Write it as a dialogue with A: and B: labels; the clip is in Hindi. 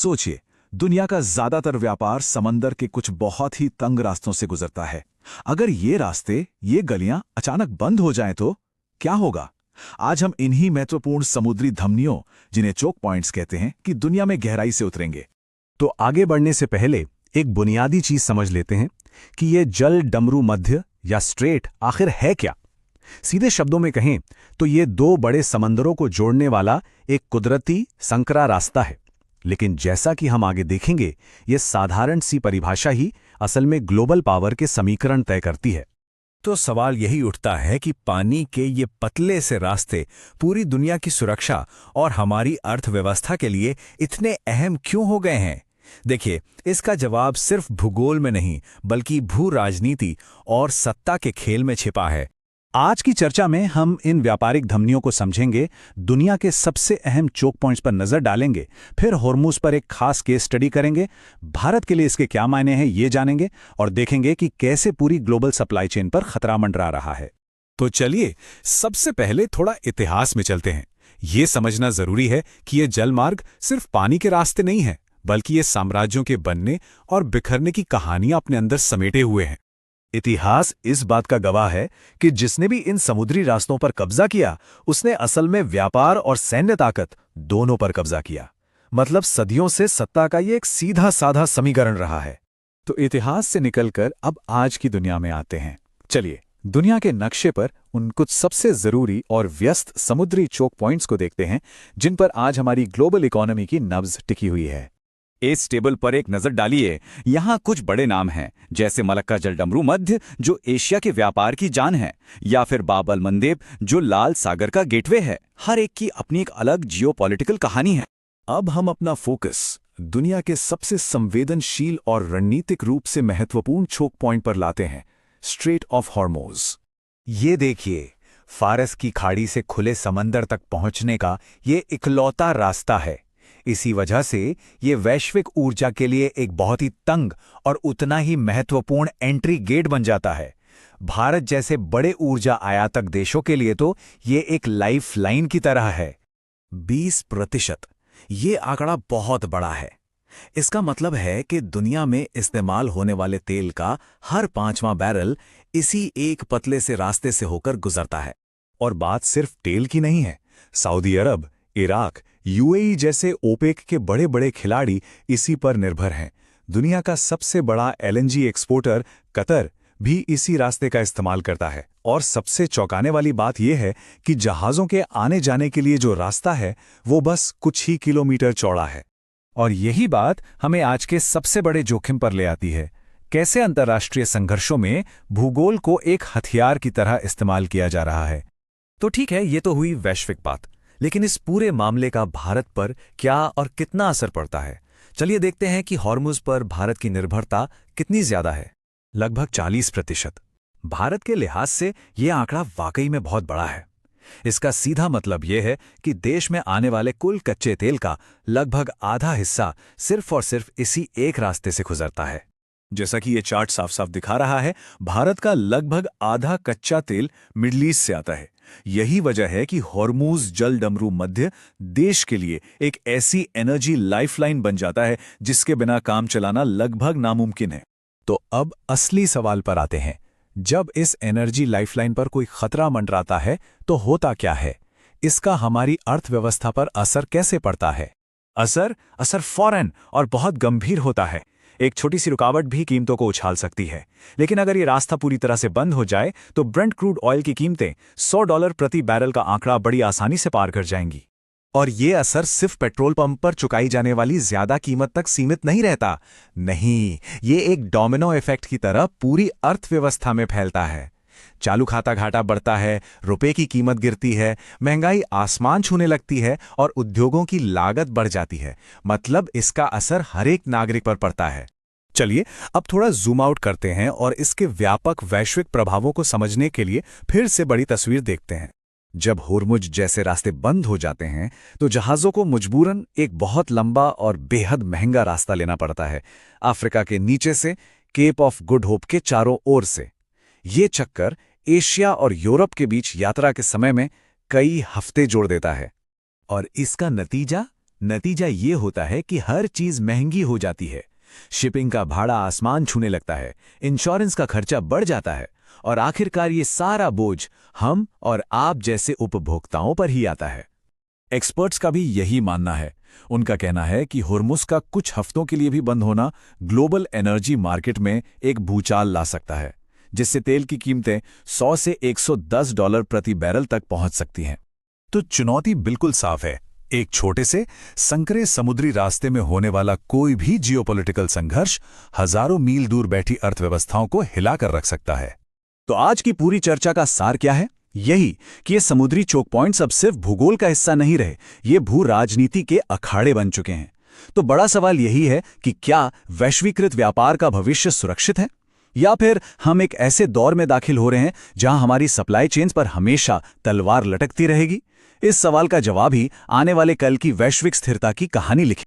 A: सोचिए, दुनिया का ज्यादातर व्यापार समंदर के कुछ बहुत ही तंग रास्तों से गुजरता है। अगर ये रास्ते, ये गलियां अचानक बंद हो जाएं तो क्या होगा? आज हम इन्हीं महत्वपूर्ण समुद्री धमनियों, जिन्हें चोक पॉइंट्स कहते हैं, की दुनिया में गहराई से उतरेंगे।
B: तो आगे बढ़ने से पहले एक बुनियादी चीज समझ लेते हैं कि ये जल डमरू मध्य या स्ट्रेट आखिर है क्या। सीधे शब्दों में कहें तो ये दो बड़े समंदरों को जोड़ने वाला एक कुदरती संकरा रास्ता है। लेकिन जैसा कि हम आगे देखेंगे, ये साधारण सी परिभाषा ही असल में ग्लोबल पावर के समीकरण तय करती है।
C: तो सवाल यही उठता है कि पानी के ये पतले से रास्ते पूरी दुनिया की सुरक्षा और हमारी अर्थव्यवस्था के लिए इतने अहम क्यों हो गए हैं? देखिए, इसका जवाब सिर्फ भूगोल में नहीं बल्कि भू राजनीति और सत्ता के खेल में छिपा है।
B: आज की चर्चा में हम इन व्यापारिक धमनियों को समझेंगे, दुनिया के सबसे अहम चोक पॉइंट्स पर नजर डालेंगे, फिर हॉर्मुज पर एक खास केस स्टडी करेंगे, भारत के लिए इसके क्या मायने हैं ये जानेंगे और देखेंगे कि कैसे पूरी ग्लोबल सप्लाई चेन पर खतरा मंडरा रहा है।
C: तो चलिए, सबसे पहले थोड़ा इतिहास में चलते हैं। ये समझना जरूरी है कि ये जलमार्ग सिर्फ पानी के रास्ते नहीं है, बल्कि ये साम्राज्यों के बनने और बिखरने की कहानियां अपने अंदर समेटे हुए हैं।
B: इतिहास इस बात का गवाह है कि जिसने भी इन समुद्री रास्तों पर कब्जा किया, उसने असल में व्यापार और सैन्य ताकत दोनों पर कब्जा किया। मतलब सदियों से सत्ता का ये एक सीधा साधा समीकरण रहा है।
A: तो इतिहास से निकलकर अब आज की दुनिया में आते हैं। चलिए, दुनिया के नक्शे पर उन कुछ सबसे जरूरी और व्यस्त समुद्री चोक पॉइंट्स को देखते हैं, जिन पर आज हमारी ग्लोबल इकोनॉमी की नब्ज टिकी हुई है।
D: इस टेबल पर एक नजर डालिए। यहाँ कुछ बड़े नाम हैं, जैसे मलक्का जलडमरू मध्य, जो एशिया के व्यापार की जान है, या फिर बाब अल मंदेब, जो लाल सागर का गेटवे है। हर एक की अपनी एक अलग जियोपॉलिटिकल कहानी है।
A: अब हम अपना फोकस दुनिया के सबसे संवेदनशील और रणनीतिक रूप से महत्वपूर्ण चोक पॉइंट पर लाते हैं, स्ट्रेट ऑफ हॉर्मुज।
B: ये देखिए, फारस की खाड़ी से खुले समंदर तक पहुंचने का ये इकलौता रास्ता है। इसी वजह से ये वैश्विक ऊर्जा के लिए एक बहुत ही तंग और उतना ही महत्वपूर्ण एंट्री गेट बन जाता है। भारत जैसे बड़े ऊर्जा आयातक देशों के लिए तो ये एक लाइफ लाइन की तरह है।
C: 20%, ये आंकड़ा बहुत बड़ा है। इसका मतलब है कि दुनिया में इस्तेमाल होने वाले तेल का हर 5वां बैरल इसी एक पतले से रास्ते से होकर गुजरता है।
B: और बात सिर्फ तेल की नहीं है। सऊदी अरब, इराक, यूएई जैसे ओपेक के बड़े बड़े खिलाड़ी इसी पर निर्भर हैं। दुनिया का सबसे बड़ा एलएनजी एक्सपोर्टर कतर भी इसी रास्ते का इस्तेमाल करता है। और सबसे चौंकाने वाली बात यह है कि जहाज़ों के आने जाने के लिए जो रास्ता है वो बस कुछ ही किलोमीटर चौड़ा है। और यही बात हमें आज के सबसे बड़े जोखिम पर ले आती है। कैसे अंतर्राष्ट्रीय संघर्षों में भूगोल को एक हथियार की तरह इस्तेमाल किया जा रहा है।
C: तो ठीक है, ये तो हुई वैश्विक बात, लेकिन इस पूरे मामले का भारत पर क्या और कितना असर पड़ता है? चलिए देखते हैं कि हॉर्मुज पर भारत की निर्भरता कितनी ज्यादा है।
B: लगभग 40%।
C: भारत के लिहाज से यह आंकड़ा वाकई में बहुत बड़ा है। इसका सीधा मतलब यह है कि देश में आने वाले कुल कच्चे तेल का लगभग आधा हिस्सा सिर्फ और सिर्फ इसी एक रास्ते से गुजरता है।
A: जैसा कि ये चार्ट साफ साफ दिखा रहा है, भारत का लगभग आधा कच्चा तेल मिडल ईस्ट से आता है। यही वजह है कि हॉर्मुज जलडमरू मध्य देश के लिए एक ऐसी एनर्जी लाइफलाइन बन जाता है जिसके बिना काम चलाना लगभग नामुमकिन है।
B: तो अब असली सवाल पर आते हैं। जब इस एनर्जी लाइफलाइन पर कोई खतरा मंडराता है तो होता क्या है? इसका हमारी अर्थव्यवस्था पर असर कैसे पड़ता है?
A: असर फौरन और बहुत गंभीर होता है। एक छोटी सी रुकावट भी कीमतों को उछाल सकती है। लेकिन अगर ये रास्ता पूरी तरह से बंद हो जाए तो ब्रेंट क्रूड ऑयल की कीमतें $100 प्रति बैरल का आंकड़ा बड़ी आसानी से पार कर जाएंगी।
B: और ये असर सिर्फ पेट्रोल पंप पर चुकाई जाने वाली ज्यादा कीमत तक सीमित नहीं रहता। नहीं, ये एक डोमिनो इफेक्ट की तरह पूरी अर्थव्यवस्था में फैलता है। चालू खाता घाटा बढ़ता है, रुपए की कीमत गिरती है, महंगाई आसमान छूने लगती है और उद्योगों की लागत बढ़ जाती है। मतलब इसका असर हर एक नागरिक पर पड़ता है।
C: चलिए अब थोड़ा जूम आउट करते हैं और इसके व्यापक वैश्विक प्रभावों को समझने के लिए फिर से बड़ी तस्वीर देखते हैं।
B: जब होर्मुज जैसे रास्ते बंद हो जाते हैं तो जहाज़ों को मजबूरन एक बहुत लंबा और बेहद महंगा रास्ता लेना पड़ता है, अफ्रीका के नीचे से, केप ऑफ गुड होप के चारों ओर से। ये चक्कर एशिया और यूरोप के बीच यात्रा के समय में कई हफ्ते जोड़ देता है।
C: और इसका नतीजा
A: नतीजा ये होता है कि हर चीज महंगी हो जाती है। शिपिंग का भाड़ा आसमान छूने लगता है, इंश्योरेंस का खर्चा बढ़ जाता है और आखिरकार ये सारा बोझ हम और आप जैसे उपभोक्ताओं पर ही आता है। एक्सपर्ट्स का भी यही मानना है। उनका कहना है कि हुर्मुज़ का कुछ हफ्तों के लिए भी बंद होना ग्लोबल एनर्जी मार्केट में एक भूचाल ला सकता है, जिससे तेल की कीमतें 100 से $110 प्रति बैरल तक पहुंच सकती हैं।
B: तो चुनौती बिल्कुल साफ है। एक छोटे से संकरे समुद्री रास्ते में होने वाला कोई भी जियोपॉलिटिकल संघर्ष हजारों मील दूर बैठी अर्थव्यवस्थाओं को हिलाकर रख सकता है।
A: तो आज की पूरी चर्चा का सार क्या है? यही कि ये समुद्री चोक पॉइंट्स अब सिर्फ भूगोल का हिस्सा नहीं रहे, ये भू राजनीति के अखाड़े बन चुके हैं। तो बड़ा सवाल यही है कि क्या वैश्वीकृत व्यापार का भविष्य सुरक्षित है, या फिर हम एक ऐसे दौर में दाखिल हो रहे हैं जहां हमारी सप्लाई चेन्स पर हमेशा तलवार लटकती रहेगी? इस सवाल का जवाब ही आने वाले कल की वैश्विक स्थिरता की कहानी लिखे।